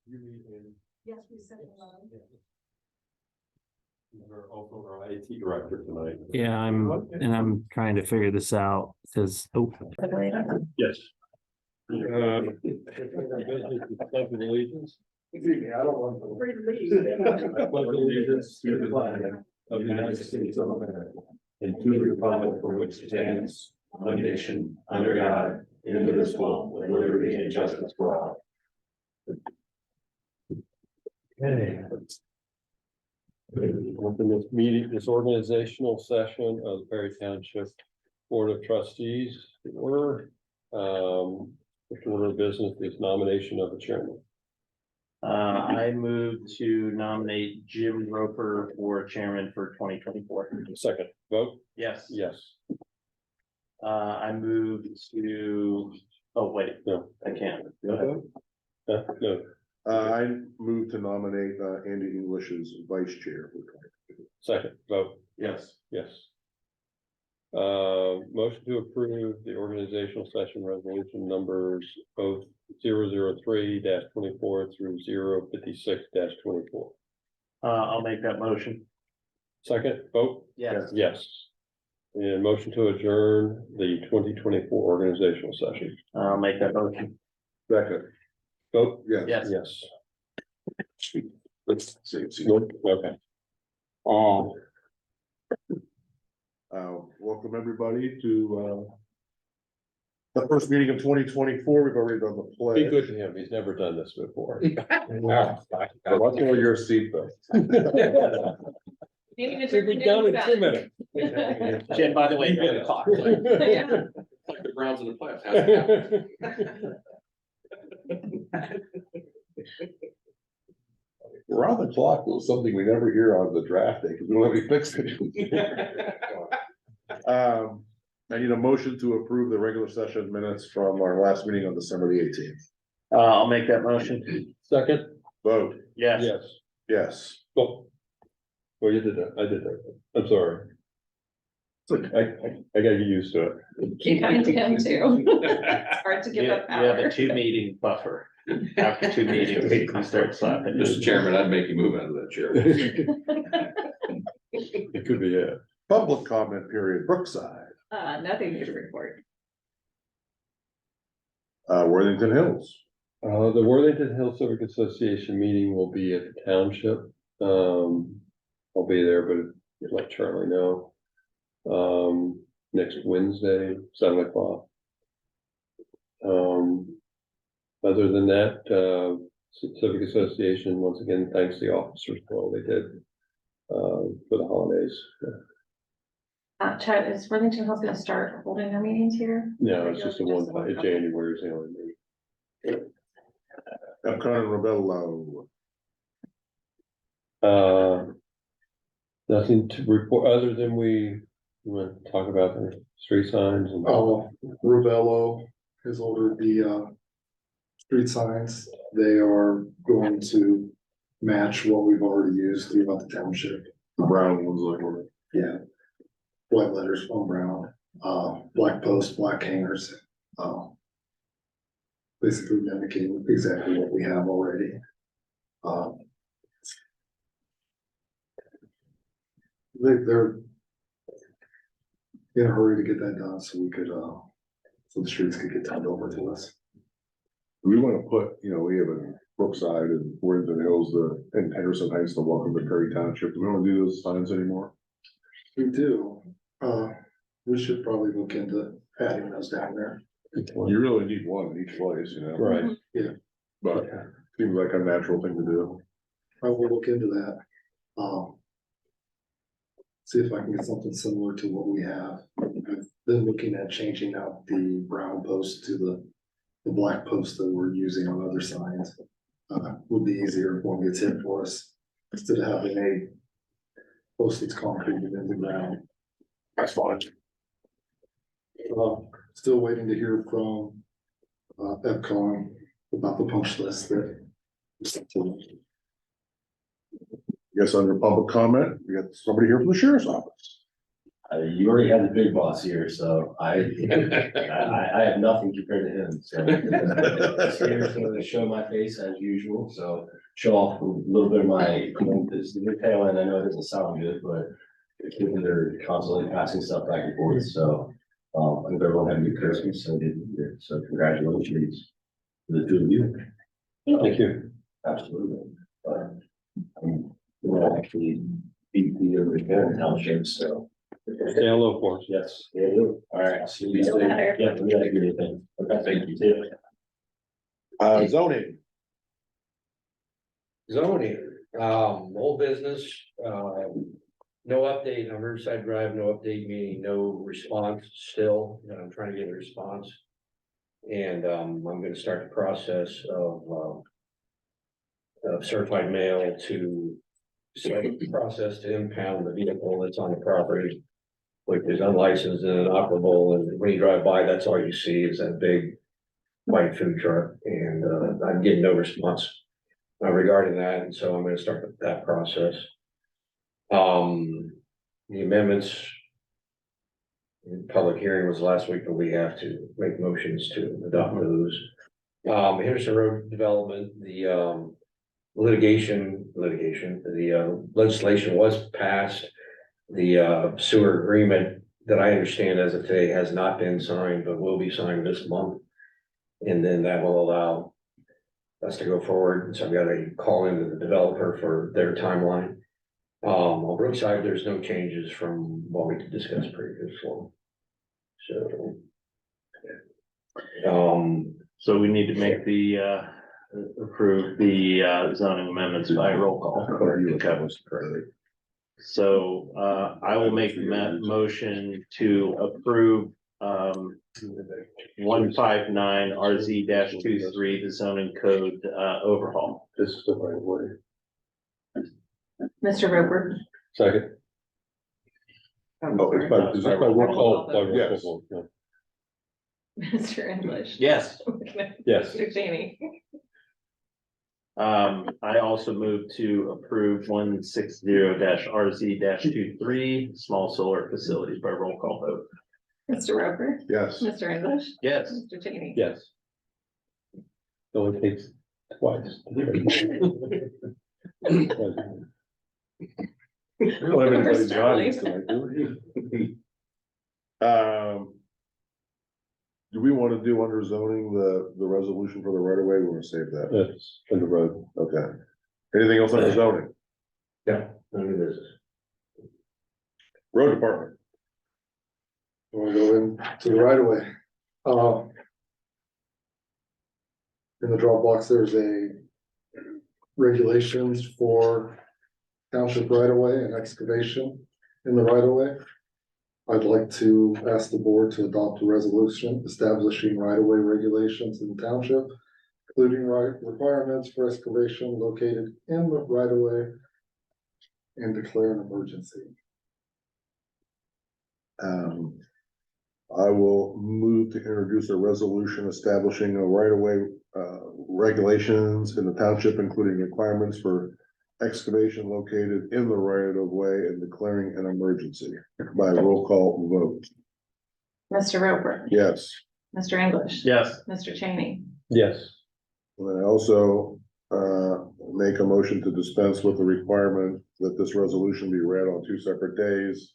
You mean in? Yes, we said 11. You're also our IT director tonight. Yeah, I'm trying to figure this out because Yes. Pledge of allegiance. Free to leave. I pledge allegiance to the flag of the United States of America and to the republic for which it stands, one nation, under God, indivisible, with liberty and justice for all. Okay. Open this meeting, this organizational session of the Perry Township Board of Trustees. The order of business is nomination of a chairman. I move to nominate Jim Roper for chairman for 2024. Second, vote? Yes. Yes. I move to, oh, wait, No. I can't. Go ahead. No. I move to nominate Andy English as vice chair. Second, vote? Yes. Yes. Motion to approve the organizational session resolution numbers of 003-24 through 056-24. I'll make that motion. Second, vote? Yes. Yes. And motion to adjourn the 2024 organizational session. I'll make that motion. Second, Vote? yes. Yes. Yes. Let's see. Okay. Welcome everybody to the first meeting of 2024. We've already done the Be pledge. good to him. He's never done this before. Watch over your seat though. We'll be done in 2 minutes. Jim, by the way, you're the clock. Like the Browns in the playoffs. Around the clock was something we never hear on the draft day because we don't have any fixed it. I need a motion to approve the regular session minutes from our last meeting on December the 18th. I'll make that motion. Second? Vote, Yes. Yes. yes. Oh. Well, you did that. I did that. I'm sorry. I gotta get used to it. You kind of him too. It's hard to give You up you have a power. 2-meeting buffer. After 2 meetings, you start slapping. Mr. Chairman, I'd make you move out of that chair. It could be it. Public comment period, Brookside, Nothing new to report. Worthington Hills. The Worthington Hills Civic Association meeting will be at the Township. I'll be there, but let Charlie know. Next Wednesday, 7 o'clock. Other than that, Civic Association, once again, thanks the officers for all they did for the holidays. Chad, is Worthington Hills gonna start holding their meetings here? No, it's just a one time, Okay. January is the only meeting. Epcot and Ravello. Nothing to report, other than we want to talk about the street signs and. Ravello has ordered the street signs. They are going to match what we've already used throughout the township. The brown ones like one. Yeah. White letters on brown, black posts, black hangers. Basically mimicking exactly what we have already. They're in a hurry to get that done so we could, so the streets could get turned over to us. We want to put, we have a Brookside and Worthington Hills, and Henderson Heights, the welcome to Perry Township. Do we want to do those signs anymore? We do, we should probably look into adding those down there. You really need one in each place, Right. but seems like a natural thing to do. I will look into that. See if I can get something similar to what we have. I've been looking at changing out the brown post to the black post that we're using on other signs. Would be easier if one gets hit for us, instead of having a post that's concreted in the ground. That's fine. Still waiting to hear from Epcon about the punch list that. Guess under public comment, we got somebody here from the sheriff's office. You already have the big boss here, so I have nothing compared to him, so. Just here to show my face as usual, so show off a little bit of my, this is the tail end, I know it doesn't sound good, but the kids are constantly passing stuff back and forth, so. I hope everyone had a good Christmas, so did you, so congratulations to the two of you. Thank you. Absolutely. We'll actually beat the original township, so. Say hello for us. Yes, they do. All right, see you Feel soon. better. Yeah, we gotta agree with them. Okay, thank you too. Zoning, Zoning, old business, no update on Riverside Drive, no update, meaning no response still, I'm trying to get a response. And, I'm gonna start the process of certified mail to start the process to impound the vehicle that's on the property, which is unlicensed and inoperable, and when you drive by, that's all you see is that big white food truck, and, I'm getting no response regarding that, and so I'm gonna start that process. The amendments. The public hearing was last week, but we have to make motions to adopt those. Henderson Road Development, the litigation, the legislation was passed. The sewer agreement that I understand as of today has not been signed, but will be signed this month. And then that will allow us to go forward. So I've got to call into the developer for their timeline. On Brookside, there's no changes from what we discussed previously. So. So we need to make the, approve the, zoning amendments by roll call. okay. So, I will make the motion to approve, 159 RZ 23, the zoning code, overhaul. This is the right way. Mr. Roper. Second. Oh, it's by, is that by roll call? By roll Yes. call, yeah. Mr. English. Yes. Yes. Mr. Cheney. I also move to approve 160 RZ 23, small solar facilities by roll call vote. Mr. Roper. Yes. Mr. English. Yes. Mr. Cheney. Yes. It only takes twice. We don't have anybody in the audience First tonight, do we? Do we want to do under zoning the resolution for the right of way? We want to save that. That's in the road. Okay. Anything else under zoning? Yeah, none of this. Road department. We'll go in to the right of way. In the Dropbox, there's a regulations for township right of way and excavation in the right of way. I'd like to ask the board to adopt a resolution establishing right of way regulations in the township, including requirements for excavation located in the right of way and declare an emergency. I will move to introduce a resolution establishing a right-of-way regulations in the township, including requirements for excavation located in the right-of-way and declaring an emergency by roll call vote. Mr. Roper. Yes. Mr. English. Yes. Mr. Cheney. Yes. And I also make a motion to dispense with the requirement that this resolution be read on 2 separate days.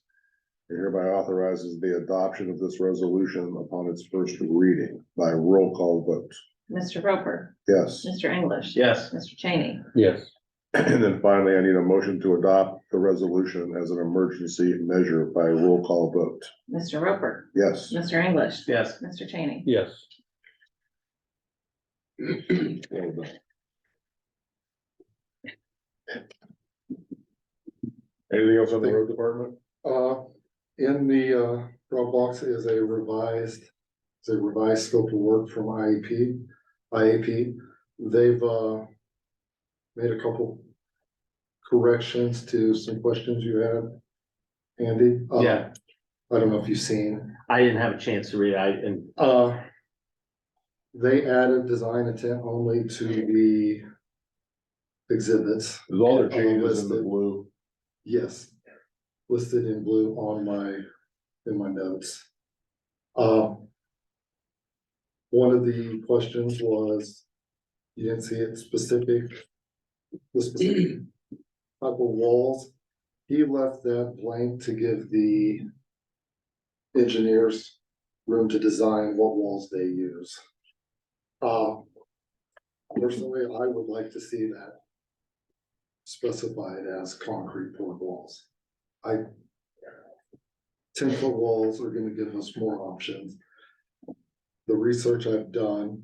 It hereby authorizes the adoption of this resolution upon its first reading by roll call vote. Mr. Roper. Yes. Mr. English. Yes. Mr. Cheney. Yes. And then finally, I need a motion to adopt the resolution as an emergency measure by roll call vote. Mr. Roper. Yes. Mr. English. Yes. Mr. Cheney. Yes. Anything else on the road department? In the Dropbox is a revised scope of work from IAP. They've made a couple corrections to some questions you had, Andy. Yeah. I don't know if you've seen, I didn't have a chance to read it. they added design intent only to the exhibits. Is all their changes in the Listed. blue? Yes, listed in blue on my in my notes. One of the questions was, you didn't see it specific, the specific type of walls. He left that blank to give the engineers room to design what walls they use. Personally, I would like to see that specified as concrete poured walls. 10-foot walls are gonna give us more options. The research I've done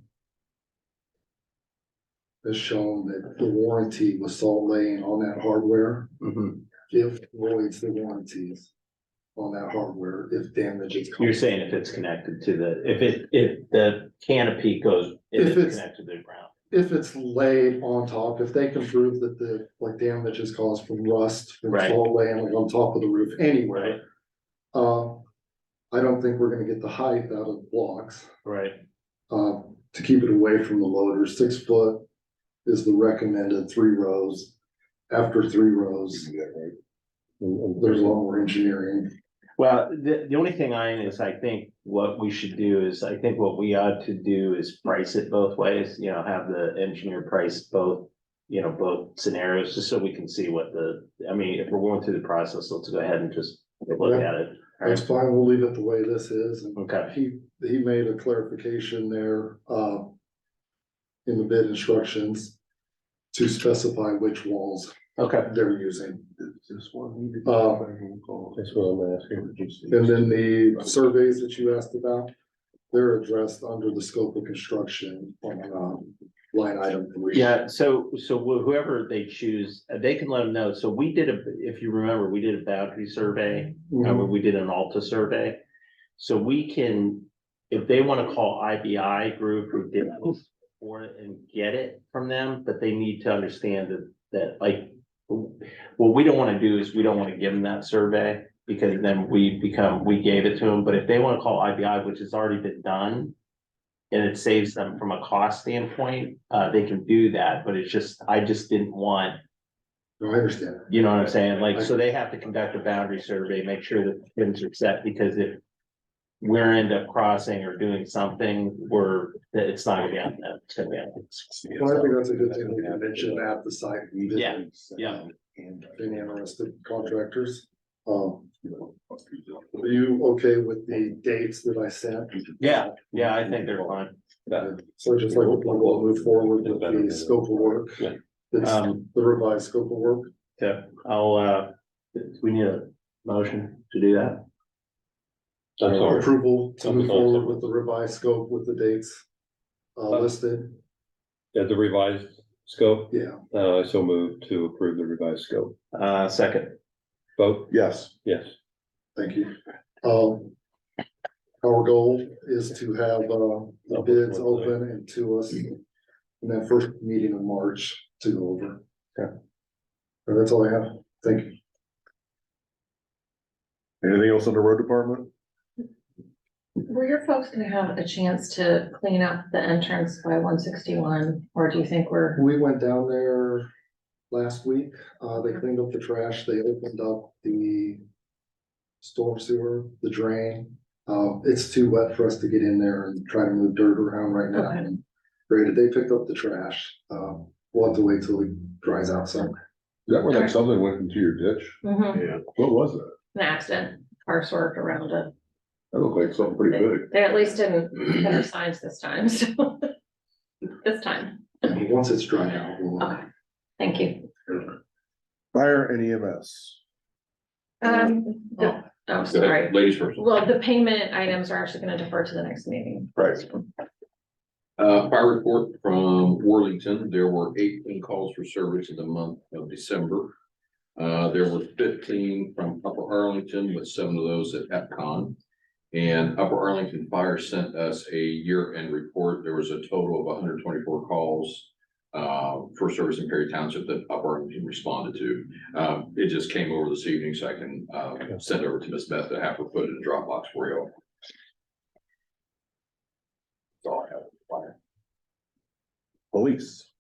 has shown that the warranty with salt laying on that hardware, it voids the warranties on that hardware if damage is. You're saying if it's connected to the, if the canopy goes, if If it's it's- connected to the ground. If it's laid on top, if they can prove that the, like, damage is caused from rust, from Right. salt laying like on top of the roof anywhere. I don't think we're gonna get the height out of blocks, Right. to keep it away from the loader. 6 foot is the recommended 3 rows. After 3 rows, there's a lot more engineering. Well, the only thing is, I think what we should do is, I think what we ought to do is price it both ways, you know, have the engineer price both, you know, both scenarios, just so we can see what I mean, if we're going through the process, let's go ahead and just look at it. All That's right, fine, we'll leave it the way this is. And okay, he made a clarification there, in the bid instructions to specify which walls okay, they're using. This one. That's what I'm asking. And then the surveys that you asked about, they're addressed under the scope of construction on, line item 3. yeah, so whoever they choose, they can let them know, so we did if you remember, we did a boundary survey. We did an Alta survey, so we can, if they wanna call IBI group who did it for it and get it from them, but they need to understand that like, what we don't wanna do is we don't wanna give them that survey, because then we gave it to them, but if they wanna call IBI, which has already been done, and it saves them from a cost standpoint, they can do that, but it's just, I just didn't want, No, I understand. you know what I'm saying, like, so they have to conduct a boundary survey, make sure that the pins are set, because if we're end up crossing or doing something, it's not gonna be on them, it's gonna be on us. Well, I think that's a good thing we can mention at the site. Yeah, yeah. Any interested contractors. Are you okay with the dates that I sent? Yeah, I think they're fine. So just like we'll move forward with the scope of work. Yeah. It's the revised scope of work. Yeah, we need a motion to do that. I'm sorry. Approval to move I'm sorry. forward with the revised scope with the dates listed. Yeah, the revised scope, Yeah, so move to approve the revised scope. Second, Vote, Yes, yes. thank you. Our goal is to have the bids open and to us in that first meeting of March to go over. Okay. And that's all I have. Thank you. anything else on the road department? Were your folks gonna have a chance to clean up the entrance by 161, or do you think we're? We went down there last week. They cleaned up the trash. They opened up the storm sewer, the drain. It's too wet for us to get in there and try to move dirt around right now. Okay. And graded, they picked up the trash. We'll have to wait till it dries out some. Is that where like something went into your ditch? Mhm. Yeah. What was that? An accident, cars worked around it. That looked like something pretty big. They at least didn't put our signs this time, so. This time, Once it's dried out, we'll. okay, thank you. Fire and EMS. Oh, sorry. Ladies first. Well, the payment items are actually gonna defer to the next meeting. Right. Fire report from Worthington, there were 18 calls for service in the month of December. There were 15 from Upper Arlington, with 7 of those at EPCON. And Upper Arlington Fire sent us a year-end report. There was a total of 124 calls for service in Perry Township that Upper Arlington responded to. It just came over this evening, so I can send over to Miss Beth to have her put it in Dropbox for you. That's all I have. Fire. Police.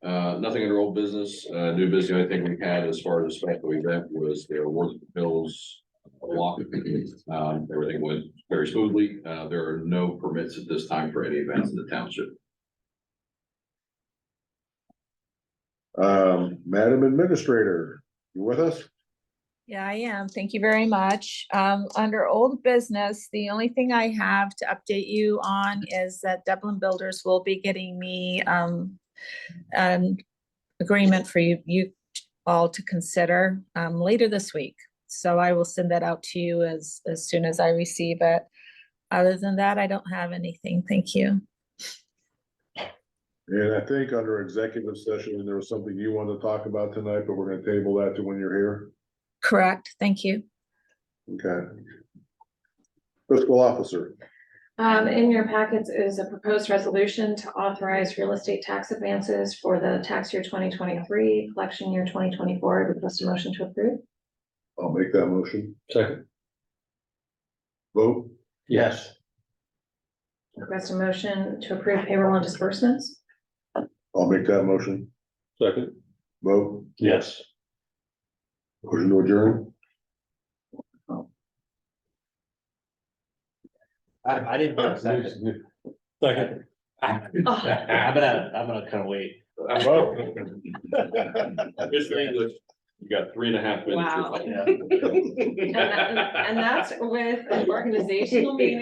Nothing under old business, new business. The only thing we had as far as a special event was the Worthington Hills walk. Everything went very smoothly. There are no permits at this time for any events in the township. Madam Administrator, you with us? Yeah, I am. Thank you very much. Under old business, the only thing I have to update you on is that Dublin Builders will be getting me an agreement for you all to consider later this week. So I will send that out to you as soon as I receive it. Other than that, I don't have anything. Thank you. And I think under executive session, there was something you wanted to talk about tonight, but we're gonna table that to when you're here. Correct. Thank you. Okay. Fiscal Officer, In your packets is a proposed resolution to authorize real estate tax advances for the tax year 2023, collection year 2024. Request a motion to approve. I'll make that motion. Second. Vote, Yes. Request a motion to approve payroll and disbursements. I'll make that motion. Second. Vote, Yes. motion to adjourn. I didn't. hear a second. Second. I'm gonna kind of wait. Mr. English, you got 3.5 minutes. Wow. And that's with an organizational meeting.